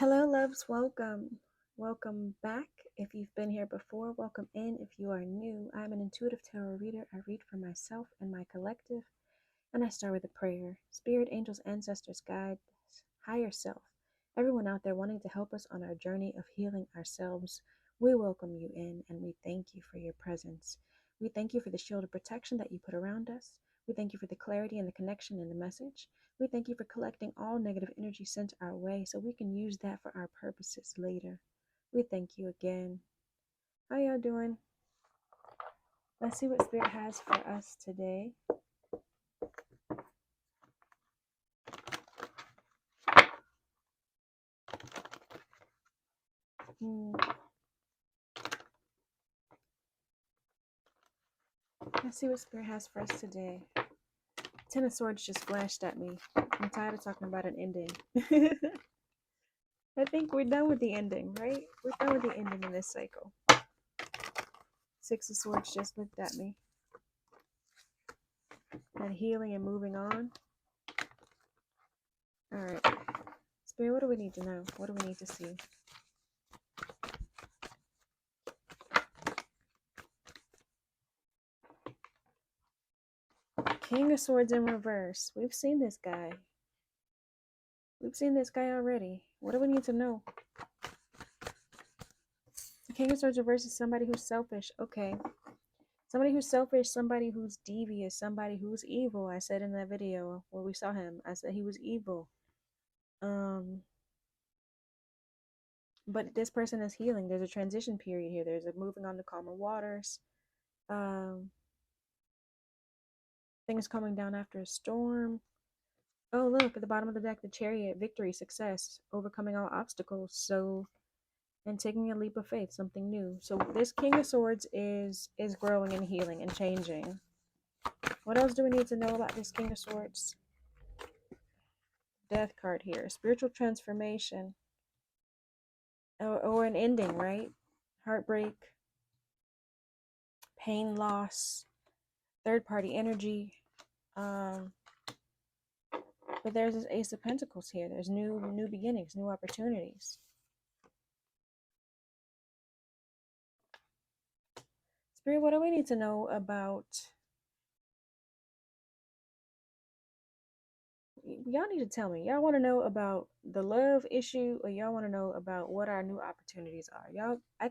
Hello, loves. Welcome. Welcome back. If you've been here before, welcome in. If you are new, I'm an intuitive tarot reader. I read for myself and my collective, and I start with a prayer. Spirit, angels, ancestors, guides, higher self, everyone out there wanting to help us on our journey of healing ourselves, we welcome you in and we thank you for your presence. We thank you for the shield of protection that you put around us. We thank you for the clarity and the connection in the message. We thank you for collecting all negative energy sent our way so we can use that for our purposes later. We thank you again. How y'all doing? Let's see what Spirit has for us today. Let's see what Spirit has for us today. Ten of Swords just flashed at me. I'm tired of talking about an ending. I think we're done with the ending, right? We're done with the ending in this cycle. Six of Swords just looked at me. And healing and moving on. Alright. Spirit, what do we need to know? What do we need to see? King of Swords in reverse. We've seen this guy. We've seen this guy already. What do we need to know? The King of Swords reverse is somebody who's selfish. Okay. Somebody who's selfish, somebody who's devious, somebody who's evil. I said in that video where we saw him, I said he was evil. But this person is healing. There's a transition period here. There's a moving on to calmer waters. Things coming down after a storm. Oh, look at the bottom of the deck, the Chariot, victory, success, overcoming all obstacles. So, and taking a leap of faith, something new. So this King of Swords is growing and healing and changing. What else do we need to know about this King of Swords? Death card here, spiritual transformation, or an ending, right? Heartbreak, pain, loss, third party energy. But there's this Ace of Pentacles here. There's new beginnings, new opportunities. Spirit, what do we need to know about? Y'all need to tell me. Y'all want to know about the love issue, or y'all want to know about what our new opportunities are? Y'all, I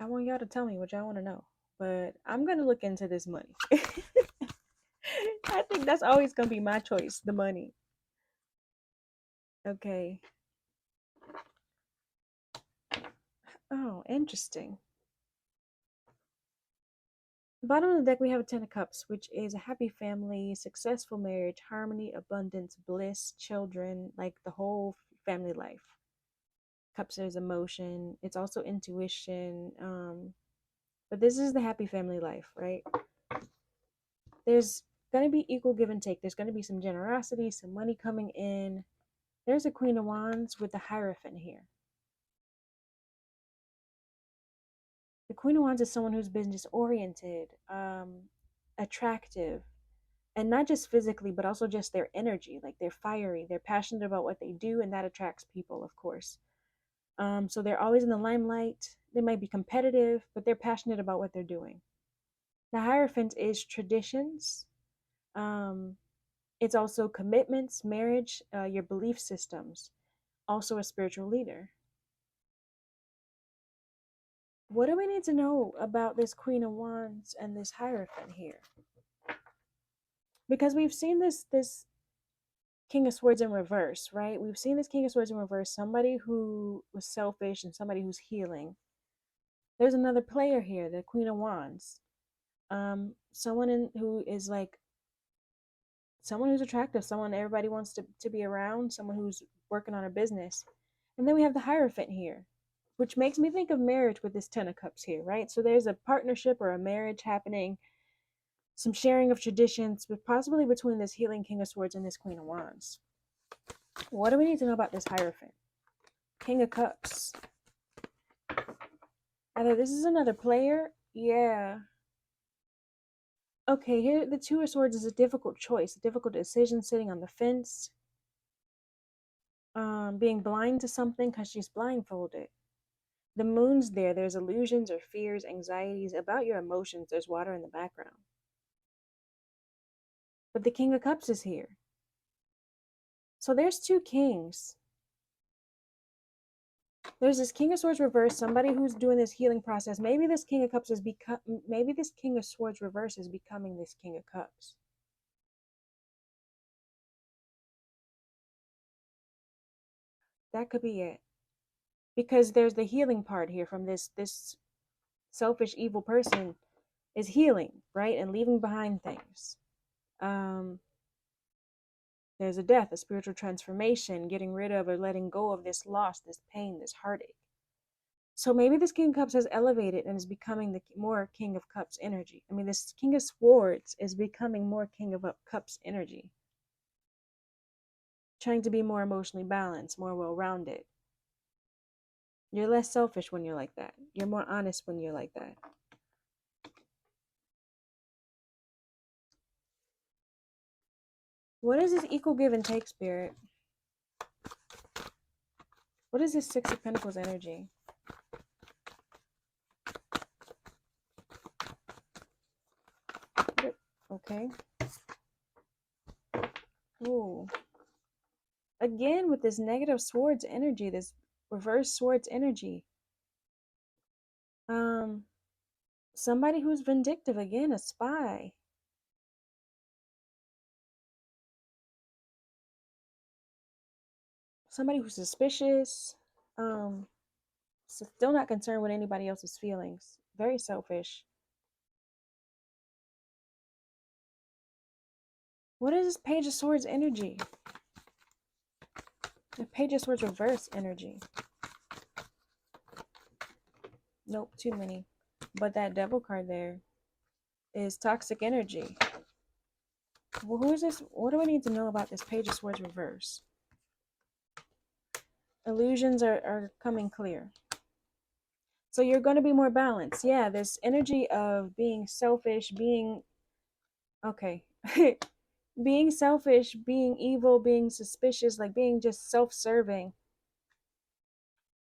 want y'all to tell me what y'all want to know. But I'm gonna look into this money. I think that's always gonna be my choice, the money. Okay. Oh, interesting. Bottom of the deck, we have a Ten of Cups, which is a happy family, successful marriage, harmony, abundance, bliss, children, like the whole family life. Cups is emotion. It's also intuition. But this is the happy family life, right? There's going to be equal give and take. There's going to be some generosity, some money coming in. There's a Queen of Wands with the Hierophant here. The Queen of Wands is someone who's business oriented, attractive, and not just physically, but also just their energy. Like they're fiery, they're passionate about what they do, and that attracts people, of course. So they're always in the limelight. They might be competitive, but they're passionate about what they're doing. The Hierophant is traditions. It's also commitments, marriage, your belief systems. Also a spiritual leader. What do we need to know about this Queen of Wands and this Hierophant here? Because we've seen this King of Swords in reverse, right? We've seen this King of Swords in reverse, somebody who was selfish and somebody who's healing. There's another player here, the Queen of Wands. Someone who is like, someone who's attractive, someone everybody wants to be around, someone who's working on a business. And then we have the Hierophant here, which makes me think of marriage with this Ten of Cups here, right? So there's a partnership or a marriage happening, some sharing of traditions, but possibly between this healing King of Swords and this Queen of Wands. What do we need to know about this Hierophant? King of Cups. Either this is another player. Yeah. Okay, here the Two of Swords is a difficult choice, a difficult decision, sitting on the fence. being blind to something because she's blindfolded. The moon's there. There's illusions or fears, anxieties about your emotions. There's water in the background. But the King of Cups is here. So there's two kings. There's this King of Swords reverse, somebody who's doing this healing process. Maybe this King of Cups is maybe this King of Swords reverse is becoming this King of Cups. That could be it. Because there's the healing part here from this selfish evil person is healing, right? And leaving behind things. There's a death, a spiritual transformation, getting rid of or letting go of this loss, this pain, this heartache. So maybe this King of Cups has elevated and is becoming the more King of Cups energy. I mean, this King of Swords is becoming more King of Cups energy. Trying to be more emotionally balanced, more well-rounded. You're less selfish when you're like that. You're more honest when you're like that. What is this equal give and take, Spirit? What is this Six of Pentacles energy? Okay. Ooh. Again, with this negative swords energy, this reverse swords energy. Somebody who's vindictive, again, a spy. Somebody who's suspicious. Still not concerned with anybody else's feelings. Very selfish. What is this Page of Swords energy? The Page of Swords reverse energy. Nope, too many. But that Devil card there is toxic energy. Well, who is this? What do I need to know about this Page of Swords reverse? Illusions are coming clear. So you're going to be more balanced. Yeah, this energy of being selfish, being... Okay. Being selfish, being evil, being suspicious, like being just self-serving.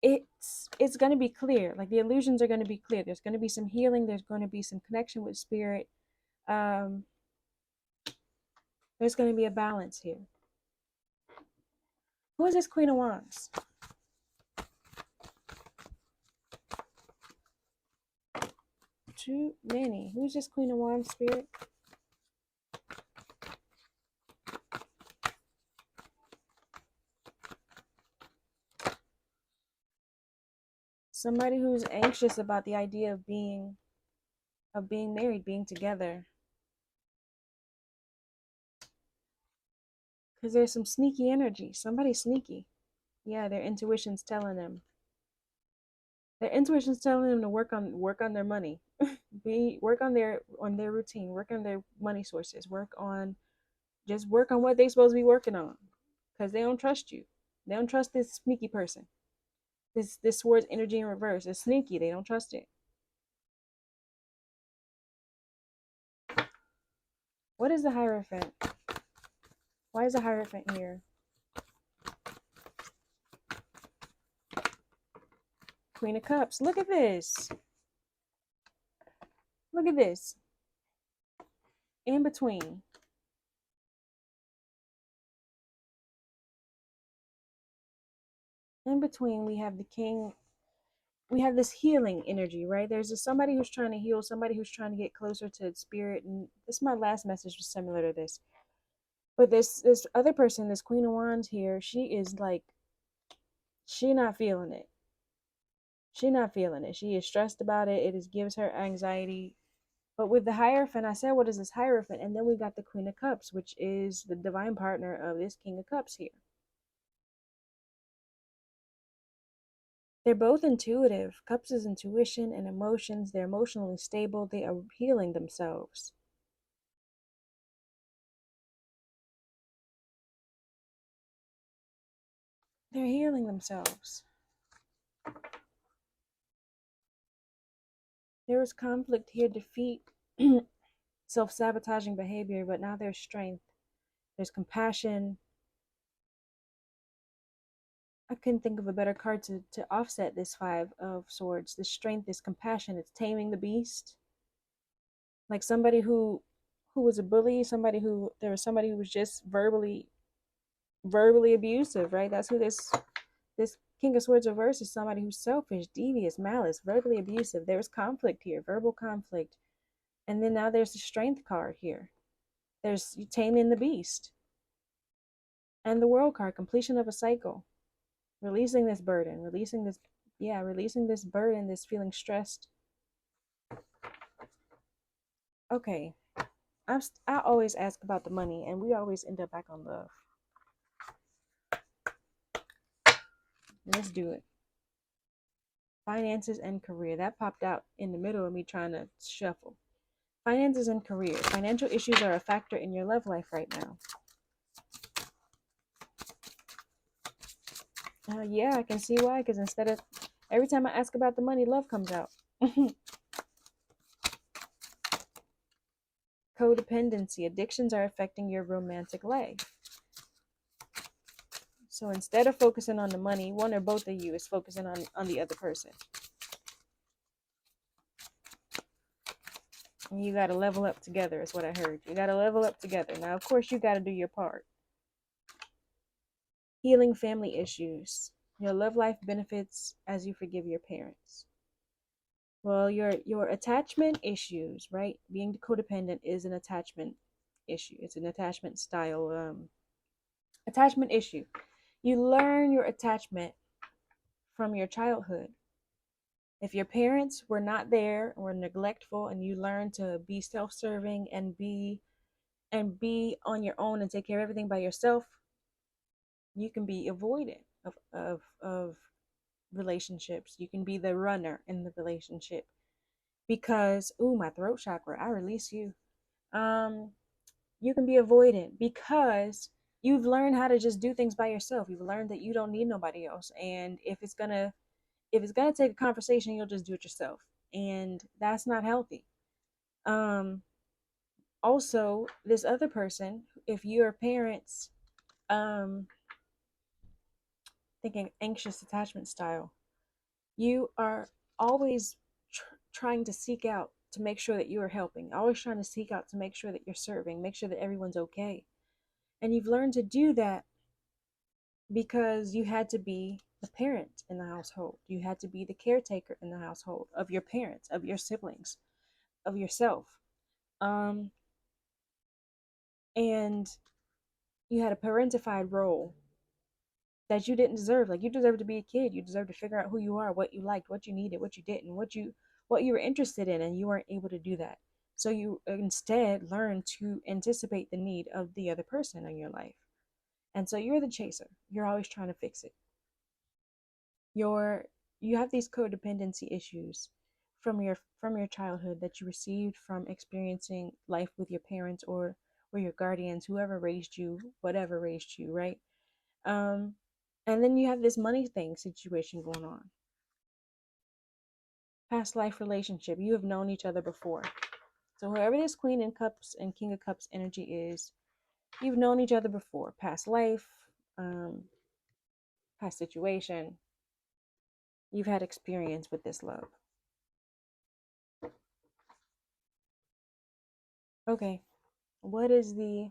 It's going to be clear. Like the illusions are going to be clear. There's going to be some healing. There's going to be some connection with spirit. There's going to be a balance here. Who is this Queen of Wands? Too many. Who's this Queen of Wands, Spirit? Somebody who's anxious about the idea of being married, being together. Because there's some sneaky energy. Somebody's sneaky. Yeah, their intuition's telling them. Their intuition's telling them to work on their money. Work on their routine, work on their money sources, work on what they're supposed to be working on. Because they don't trust you. They don't trust this sneaky person. This sword's energy in reverse. It's sneaky. They don't trust it. What is the Hierophant? Why is the Hierophant here? Queen of Cups. Look at this. Look at this. In between. In between, we have the King. We have this healing energy, right? There's somebody who's trying to heal, somebody who's trying to get closer to spirit. And this, my last message was similar to this. But this other person, this Queen of Wands here, she is like, she not feeling it. She not feeling it. She is stressed about it. It gives her anxiety. But with the Hierophant, I said, what is this Hierophant? And then we got the Queen of Cups, which is the divine partner of this King of Cups here. They're both intuitive. Cups is intuition and emotions. They're emotionally stable. They are healing themselves. They're healing themselves. There was conflict here, defeat, self-sabotaging behavior, but now there's strength. There's compassion. I couldn't think of a better card to offset this Five of Swords. This strength, this compassion. It's taming the beast. Like somebody who was a bully, somebody who there was somebody who was just verbally abusive, right? That's who this King of Swords reverse is, somebody who's selfish, devious, malice, verbally abusive. There was conflict here, verbal conflict. And then now there's the strength card here. There's you taming the beast. And the world card, completion of a cycle. Releasing this burden, releasing this burden, this feeling stressed. Okay. I always ask about the money and we always end up back on love. Let's do it. Finances and career. That popped out in the middle of me trying to shuffle. Finances and career. Financial issues are a factor in your love life right now. Yeah, I can see why. Because instead of every time I ask about the money, love comes out. Codependency. Addictions are affecting your romantic life. So instead of focusing on the money, one or both of you is focusing on the other person. And you got to level up together, is what I heard. You got to level up together. Now, of course, you got to do your part. Healing family issues. Your love life benefits as you forgive your parents. Well, your attachment issues, right? Being codependent is an attachment issue. It's an attachment style attachment issue. You learn your attachment from your childhood. If your parents were not there, were neglectful, and you learn to be self-serving and be on your own and take care of everything by yourself, you can be avoidant of relationships. You can be the runner in the relationship because, ooh, my throat chakra, I release you. You can be avoidant because you've learned how to just do things by yourself. You've learned that you don't need nobody else. And if it's gonna take a conversation, you'll just do it yourself. And that's not healthy. Um, Also, this other person, if your parents thinking anxious attachment style, you are always trying to seek out to make sure that you are helping, always trying to seek out to make sure that you're serving, make sure that everyone's okay. And you've learned to do that because you had to be the parent in the household. You had to be the caretaker in the household of your parents, of your siblings, of yourself. Um, and you had a parentified role that you didn't deserve. Like you deserve to be a kid. You deserve to figure out who you are, what you liked, what you needed, what you didn't, what you were interested in, and you weren't able to do that. So you instead learn to anticipate the need of the other person in your life. And so you're the chaser. You're always trying to fix it. You're you have these codependency issues from your childhood that you received from experiencing life with your parents or your guardians, whoever raised you, whatever raised you, right? Um, and then you have this money thing situation going on. Past life relationship. You have known each other before. So whoever this Queen in Cups and King of Cups energy is, you've known each other before. Past life, um, past situation. You've had experience with this love. Okay. What is the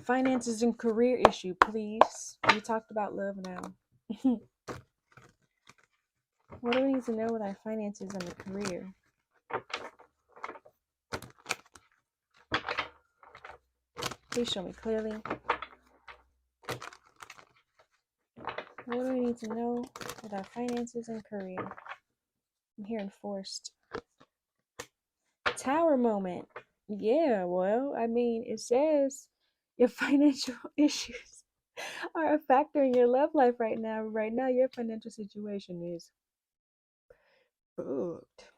finances and career issue, please? We talked about love now. What do we need to know with our finances and the career? Please show me clearly. What do we need to know with our finances and career? I'm hearing forced. Tower moment. Yeah, well, I mean, it says your financial issues are a factor in your love life right now. Right now, your financial situation is booked.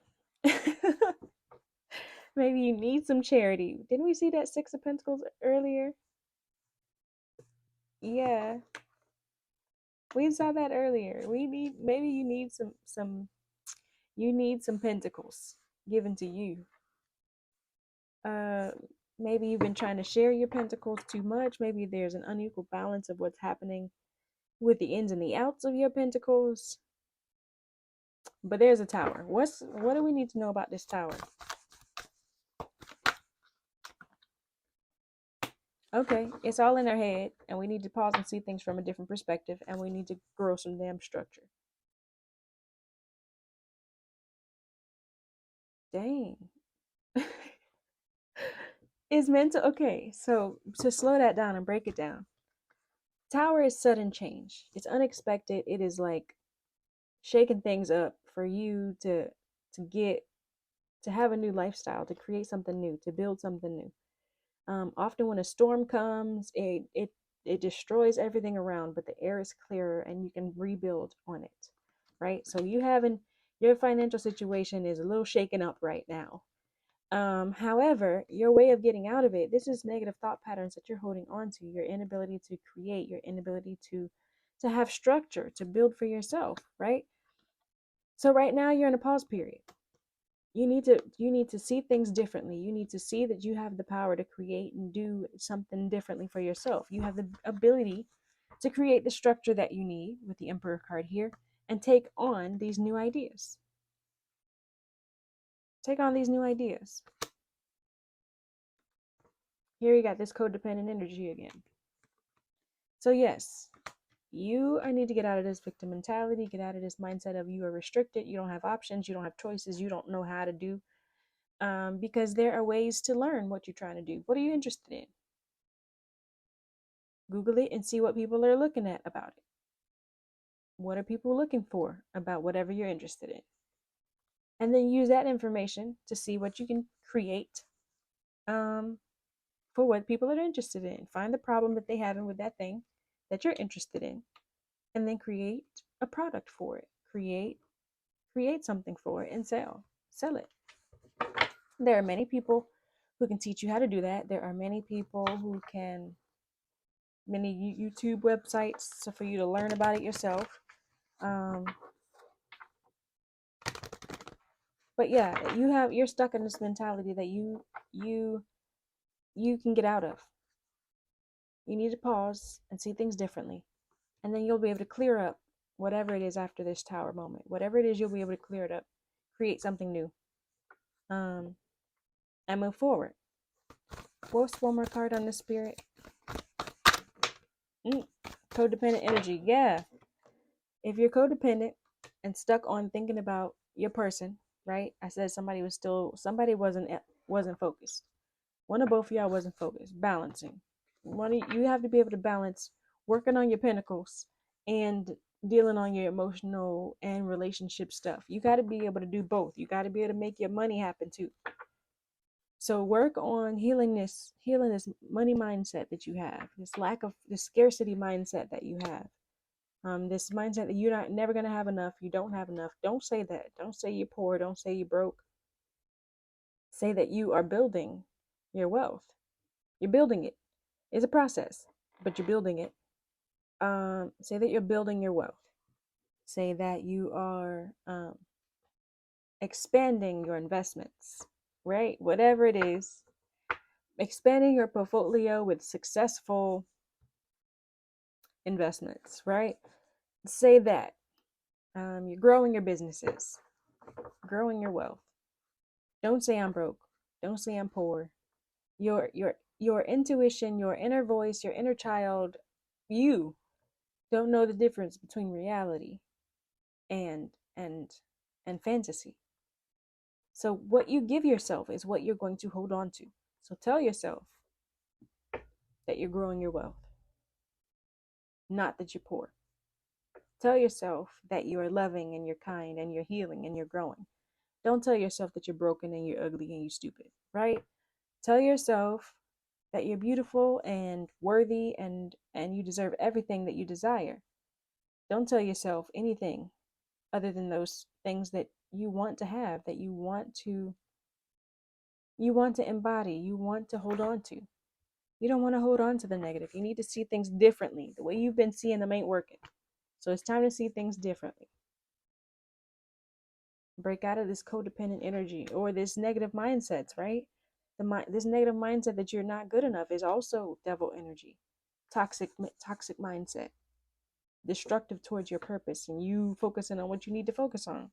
Maybe you need some charity. Didn't we see that Six of Pentacles earlier? Yeah, we saw that earlier. Maybe you need some pentacles given to you. Uh, Maybe you've been trying to share your pentacles too much. Maybe there's an unequal balance of what's happening with the ins and the outs of your pentacles. But there's a tower. What do we need to know about this tower? Okay, it's all in our head, and we need to pause and see things from a different perspective, and we need to grow some damn structure. Dang. It's meant to, okay, so to slow that down and break it down. Tower is sudden change. It's unexpected. It is like shaking things up for you to to have a new lifestyle, to create something new, to build something new. Often when a storm comes, it destroys everything around, but the air is clearer and you can rebuild on it, right? So your financial situation is a little shaken up right now. However, your way of getting out of it, this is negative thought patterns that you're holding on to, your inability to create, your inability to have structure, to build for yourself, right? So right now you're in a pause period. You need to see things differently. You need to see that you have the power to create and do something differently for yourself. You have the ability to create the structure that you need with the Emperor card here and take on these new ideas. Take on these new ideas. Here you got this codependent energy again. So yes, I need to get out of this victim mentality, get out of this mindset of you are restricted, you don't have options, you don't have choices, you don't know how to do. Because there are ways to learn what you're trying to do. What are you interested in? Google it and see what people are looking at about it. What are people looking for about whatever you're interested in? And then use that information to see what you can create for what people are interested in. Find the problem that they have with that thing that you're interested in, and then create a product for it. Create something for it and sell it. There are many people who can teach you how to do that. There are many people who can many YouTube websites for you to learn about it yourself. But yeah, you're stuck in this mentality that you can get out of. You need to pause and see things differently, and then you'll be able to clear up whatever it is after this tower moment. Whatever it is, you'll be able to clear it up, create something new, and move forward. What's one more card on the spirit? Codependent energy. Yeah. If you're codependent and stuck on thinking about your person, right? I said somebody wasn't focused. One of both of y'all wasn't focused. Balancing. You have to be able to balance working on your pentacles and dealing on your emotional and relationship stuff. You got to be able to do both. You got to be able to make your money happen too. So work on healing this money mindset that you have, this scarcity mindset that you have. This mindset that you're never gonna have enough, you don't have enough. Don't say that. Don't say you're poor. Don't say you're broke. Say that you are building your wealth. You're building it. It's a process, but you're building it. Say that you're building your wealth. Say that you are expanding your investments, right? Whatever it is, expanding your portfolio with successful investments, right? Say that you're growing your businesses, growing your wealth. Don't say I'm broke. Don't say I'm poor. Your intuition, your inner voice, your inner child, you don't know the difference between reality and and and fantasy. So what you give yourself is what you're going to hold on to. So tell yourself that you're growing your wealth, not that you're poor. Tell yourself that you are loving and you're kind and you're healing and you're growing. Don't tell yourself that you're broken and you're ugly and you're stupid, right? Tell yourself that you're beautiful and worthy and you deserve everything that you desire. Don't tell yourself anything other than those things that you want to have, that you want to embody, you want to hold on to. You don't want to hold on to the negative. You need to see things differently. The way you've been seeing them ain't working. So it's time to see things differently. Break out of this codependent energy or this negative mindsets, right? This negative mindset that you're not good enough is also devil energy, toxic mindset. destructive towards your purpose and you focusing on what you need to focus on.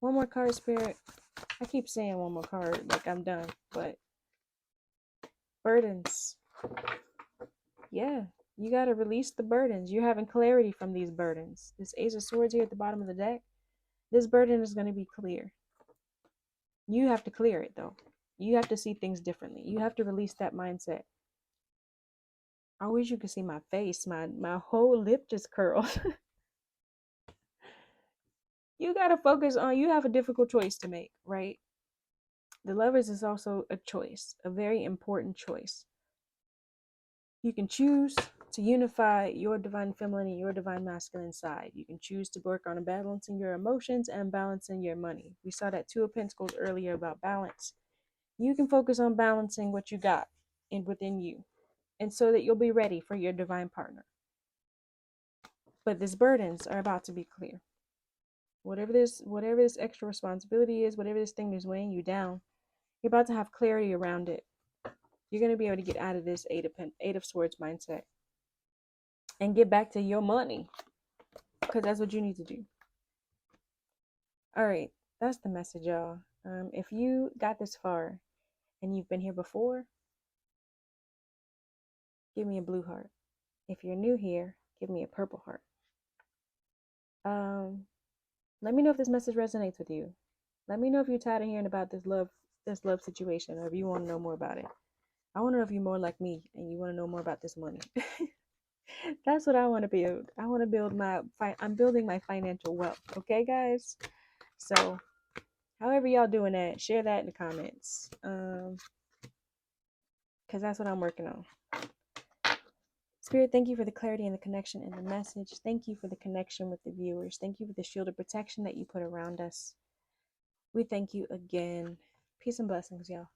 One more card, Spirit. I keep saying one more card like I'm done, but burdens. Yeah, you got to release the burdens. You're having clarity from these burdens. This Ace of Swords here at the bottom of the deck, this burden is going to be clear. You have to clear it, though. You have to see things differently. You have to release that mindset. I wish you could see my face. My whole lip just curled. You got to focus on, you have a difficult choice to make, right? The Lovers is also a choice, a very important choice. You can choose to unify your divine feminine and your divine masculine side. You can choose to work on balancing your emotions and balancing your money. We saw that Two of Pentacles earlier about balance. You can focus on balancing what you got within you, and so that you'll be ready for your divine partner. But these burdens are about to be clear. Whatever this extra responsibility is, whatever this thing is weighing you down, you're about to have clarity around it. You're going to be able to get out of this Eight of Swords mindset and get back to your money, because that's what you need to do. All right, that's the message, y'all. If you got this far and you've been here before, give me a blue heart. If you're new here, give me a purple heart. Let me know if this message resonates with you. Let me know if you're tired of hearing about this love situation, or if you want to know more about it. I want to know if you're more like me and you want to know more about this money. That's what I want to build. I want to build I'm building my financial wealth. Okay, guys? So, however y'all doing that, share that in the comments. Because that's what I'm working on. Spirit, thank you for the clarity and the connection and the message. Thank you for the connection with the viewers. Thank you for the shield of protection that you put around us. We thank you again. Peace and blessings, y'all.